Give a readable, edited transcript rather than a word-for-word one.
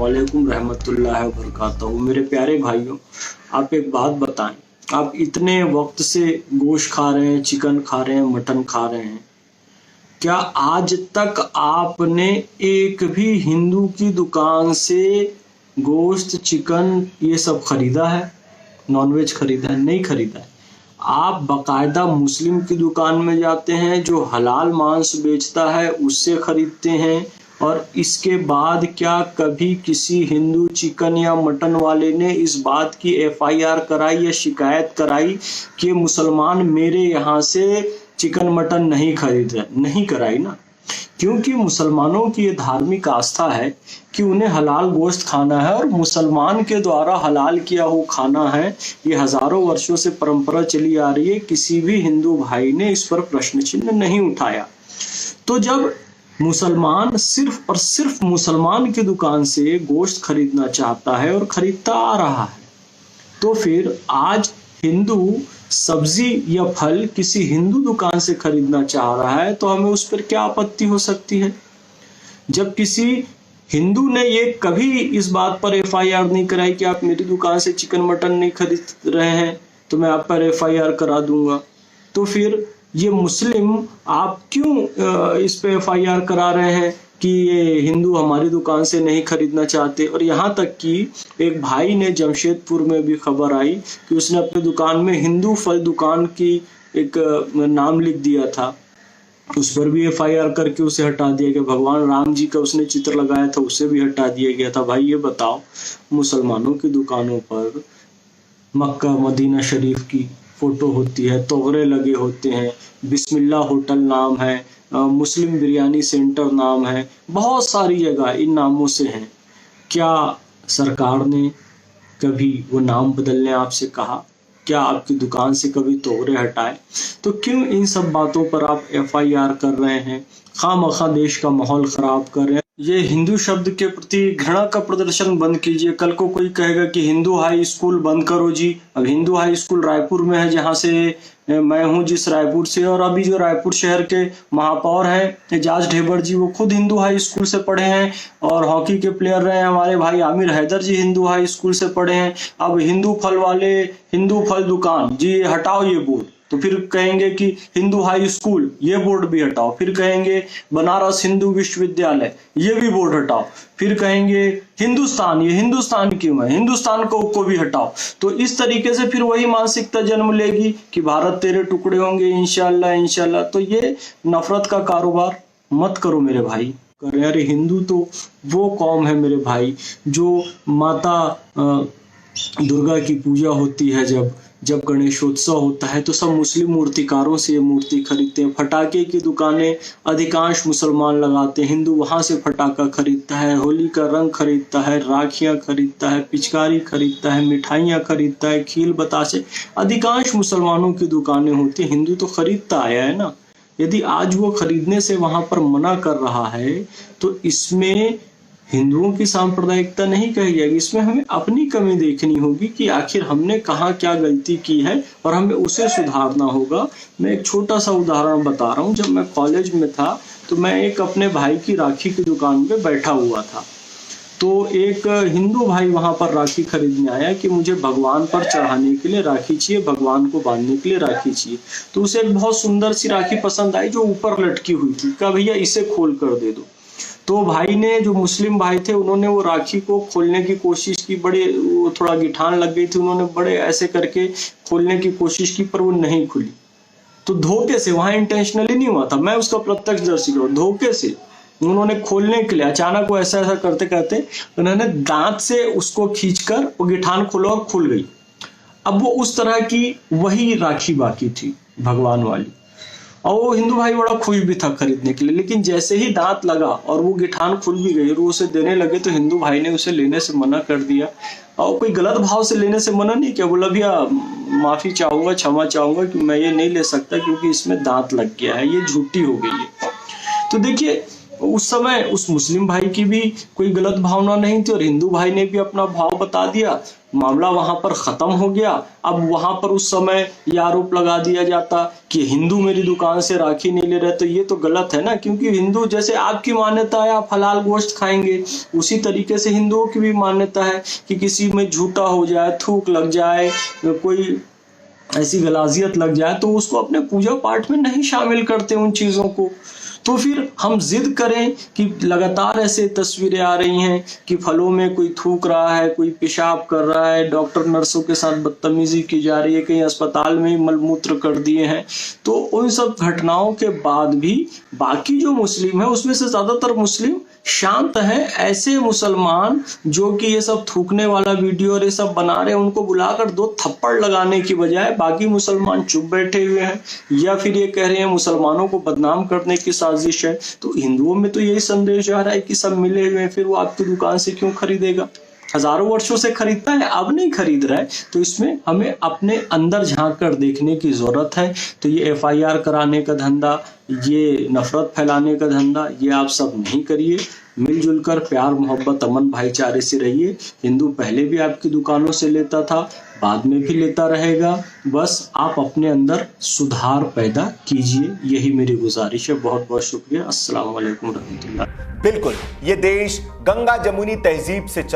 वालेकुम रहमतुल्लाहि व बरकातहू। मेरे प्यारे भाइयों, आप एक बात बताएं, आप इतने वक्त से गोश्त खा रहे हैं, चिकन खा रहे हैं, मटन खा रहे हैं, क्या आज तक आपने एक भी हिंदू की दुकान से गोश्त, चिकन ये सब खरीदा है? नॉनवेज खरीदा है? नहीं खरीदा है। आप बाकायदा मुस्लिम की दुकान में जाते हैं जो हलाल मांस बेचता है, उससे खरीदते हैं। और इसके बाद क्या कभी किसी हिंदू चिकन या मटन वाले ने इस बात की FIR कराई या शिकायत कराई कि मुसलमान मेरे यहाँ से चिकन मटन नहीं खरीद? नहीं कराई ना, क्योंकि मुसलमानों की ये धार्मिक आस्था है कि उन्हें हलाल गोश्त खाना है और मुसलमान के द्वारा हलाल किया हुआ खाना है। ये हजारों वर्षों से परंपरा चली आ रही है, किसी भी हिंदू भाई ने इस पर प्रश्न चिन्ह नहीं उठाया। तो जब मुसलमान सिर्फ और सिर्फ मुसलमान की दुकान से गोश्त खरीदना चाहता है और खरीदता आ रहा है, तो फिर आज हिंदू सब्जी या फल किसी हिंदू दुकान से खरीदना चाह रहा है तो हमें उस पर क्या आपत्ति हो सकती है? जब किसी हिंदू ने ये कभी इस बात पर FIR नहीं कराई कि आप मेरी दुकान से चिकन मटन नहीं खरीद रहे हैं तो मैं आप पर FIR करा दूंगा, तो फिर ये मुस्लिम आप क्यों इस पे FIR करा रहे हैं कि ये हिंदू हमारी दुकान से नहीं खरीदना चाहते? और यहाँ तक कि एक भाई ने जमशेदपुर में भी खबर आई कि उसने अपनी दुकान में हिंदू फल दुकान की एक नाम लिख दिया था, उस पर भी FIR करके उसे हटा दिया गया। भगवान राम जी का उसने चित्र लगाया था, उसे भी हटा दिया गया था। भाई ये बताओ, मुसलमानों की दुकानों पर मक्का मदीना शरीफ की फोटो होती है, तोगरे लगे होते हैं, बिस्मिल्लाह होटल नाम है, मुस्लिम बिरयानी सेंटर नाम है, बहुत सारी जगह इन नामों से हैं। क्या सरकार ने कभी वो नाम बदलने आपसे कहा? क्या आपकी दुकान से कभी तोगरे हटाए? तो क्यों इन सब बातों पर आप FIR कर रहे हैं? खामखा देश का माहौल खराब कर रहे हैं। ये हिंदू शब्द के प्रति घृणा का प्रदर्शन बंद कीजिए। कल को कोई कहेगा कि हिंदू हाई स्कूल बंद करो जी। अब हिंदू हाई स्कूल रायपुर में है, जहाँ से मैं हूँ, जिस रायपुर से, और अभी जो रायपुर शहर के महापौर हैं एजाज ढेबर जी, वो खुद हिंदू हाई स्कूल से पढ़े हैं। और हॉकी के प्लेयर रहे हैं हमारे भाई आमिर हैदर जी, हिंदू हाई स्कूल से पढ़े हैं। अब हिंदू फल वाले, हिंदू फल दुकान जी हटाओ ये बोर्ड, तो फिर कहेंगे कि हिंदू हाई स्कूल, ये बोर्ड भी हटाओ। फिर कहेंगे बनारस हिंदू विश्वविद्यालय, ये भी बोर्ड हटाओ। फिर कहेंगे हिंदुस्तान, ये हिंदुस्तान क्यों है, हिंदुस्तान को भी हटाओ। तो इस तरीके से फिर वही मानसिकता जन्म लेगी कि भारत तेरे टुकड़े होंगे इंशाल्लाह इंशाल्लाह। तो ये नफरत का कारोबार मत करो मेरे भाई। अरे हिंदू तो वो कौम है मेरे भाई जो माता दुर्गा की पूजा होती है, जब गणेशोत्सव होता है तो सब मुस्लिम मूर्तिकारों से ये मूर्ति खरीदते हैं। फटाके की दुकानें अधिकांश मुसलमान लगाते हैं, हिंदू वहां से फटाका खरीदता है, होली का रंग खरीदता है, राखियां खरीदता है, पिचकारी खरीदता है, मिठाइयां खरीदता है, खील बतासे अधिकांश मुसलमानों की दुकानें होती है। हिंदू तो खरीदता आया है ना। यदि आज वो खरीदने से वहां पर मना कर रहा है तो इसमें हिंदुओं की सांप्रदायिकता नहीं कही जाएगी, इसमें हमें अपनी कमी देखनी होगी कि आखिर हमने कहाँ क्या गलती की है और हमें उसे सुधारना होगा। मैं एक छोटा सा उदाहरण बता रहा हूँ। जब मैं कॉलेज में था तो मैं एक अपने भाई की राखी की दुकान पे बैठा हुआ था, तो एक हिंदू भाई वहां पर राखी खरीदने आया कि मुझे भगवान पर चढ़ाने के लिए राखी चाहिए, भगवान को बांधने के लिए राखी चाहिए। तो उसे एक बहुत सुंदर सी राखी पसंद आई जो ऊपर लटकी हुई थी। कहा भैया इसे खोल कर दे दो। तो भाई ने, जो मुस्लिम भाई थे, उन्होंने वो राखी को खोलने की कोशिश की, बड़े वो थोड़ा गिठान लग गई थी, उन्होंने बड़े ऐसे करके खोलने की कोशिश की पर वो नहीं खुली। तो धोखे से, वहां इंटेंशनली नहीं हुआ था, मैं उसका प्रत्यक्षदर्शी हूं, धोखे से उन्होंने खोलने के लिए अचानक वो ऐसा ऐसा करते करते उन्होंने दांत से उसको खींचकर वो गिठान खोला और खुल गई। अब वो उस तरह की वही राखी बाकी थी भगवान वाली, और वो हिंदू भाई बड़ा खुश भी था खरीदने के लिए। लेकिन जैसे ही दांत लगा और वो गिठान खुल भी गई और वो उसे देने लगे तो हिंदू भाई ने उसे लेने से मना कर दिया। और कोई गलत भाव से लेने से मना नहीं किया, बोला भैया माफी चाहूंगा, क्षमा चाहूंगा कि मैं ये नहीं ले सकता क्योंकि इसमें दांत लग गया है, ये झूठी हो गई है। तो देखिए उस समय उस मुस्लिम भाई की भी कोई गलत भावना नहीं थी और हिंदू भाई ने भी अपना भाव बता दिया, मामला वहां पर खत्म हो गया। अब वहां पर उस समय ये आरोप लगा दिया जाता कि हिंदू मेरी दुकान से राखी नहीं ले रहे, तो ये तो गलत है ना, क्योंकि हिंदू जैसे आपकी मान्यता है आप हलाल गोश्त खाएंगे, उसी तरीके से हिंदुओं की भी मान्यता है कि किसी में झूठा हो जाए, थूक लग जाए, कोई ऐसी गलाजियत लग जाए तो उसको अपने पूजा पाठ में नहीं शामिल करते उन चीजों को। तो फिर हम जिद करें कि लगातार ऐसे तस्वीरें आ रही हैं कि फलों में कोई थूक रहा है, कोई पेशाब कर रहा है, डॉक्टर नर्सों के साथ बदतमीजी की जा रही है, कहीं अस्पताल में ही मलमूत्र कर दिए हैं। तो उन सब घटनाओं के बाद भी बाकी जो मुस्लिम है उसमें से ज्यादातर मुस्लिम शांत है। ऐसे मुसलमान जो कि ये सब थूकने वाला वीडियो और ये सब बना रहे हैं, उनको बुलाकर 2 थप्पड़ लगाने की बजाय बाकी मुसलमान चुप बैठे हुए हैं, या फिर ये कह रहे हैं मुसलमानों को बदनाम करने की साजिश है। तो हिंदुओं में तो यही संदेश आ रहा है कि सब मिले हुए हैं, फिर वो आपकी दुकान से क्यों खरीदेगा? हजारों वर्षों से खरीदता है, अब नहीं खरीद रहा है। तो इसमें हमें अपने अंदर झांक कर देखने की जरूरत है। तो ये FIR कराने का धंधा, ये नफरत फैलाने का धंधा, ये आप सब नहीं करिए। मिलजुल कर प्यार मोहब्बत अमन भाईचारे से रहिए। हिंदू पहले भी आपकी दुकानों से लेता था, बाद में भी लेता रहेगा। बस आप अपने अंदर सुधार पैदा कीजिए, यही मेरी गुजारिश है। बहुत बहुत शुक्रिया। अस्सलाम वालेकुम रहमतुल्लाह। बिल्कुल, ये देश गंगा जमुनी तहजीब से चल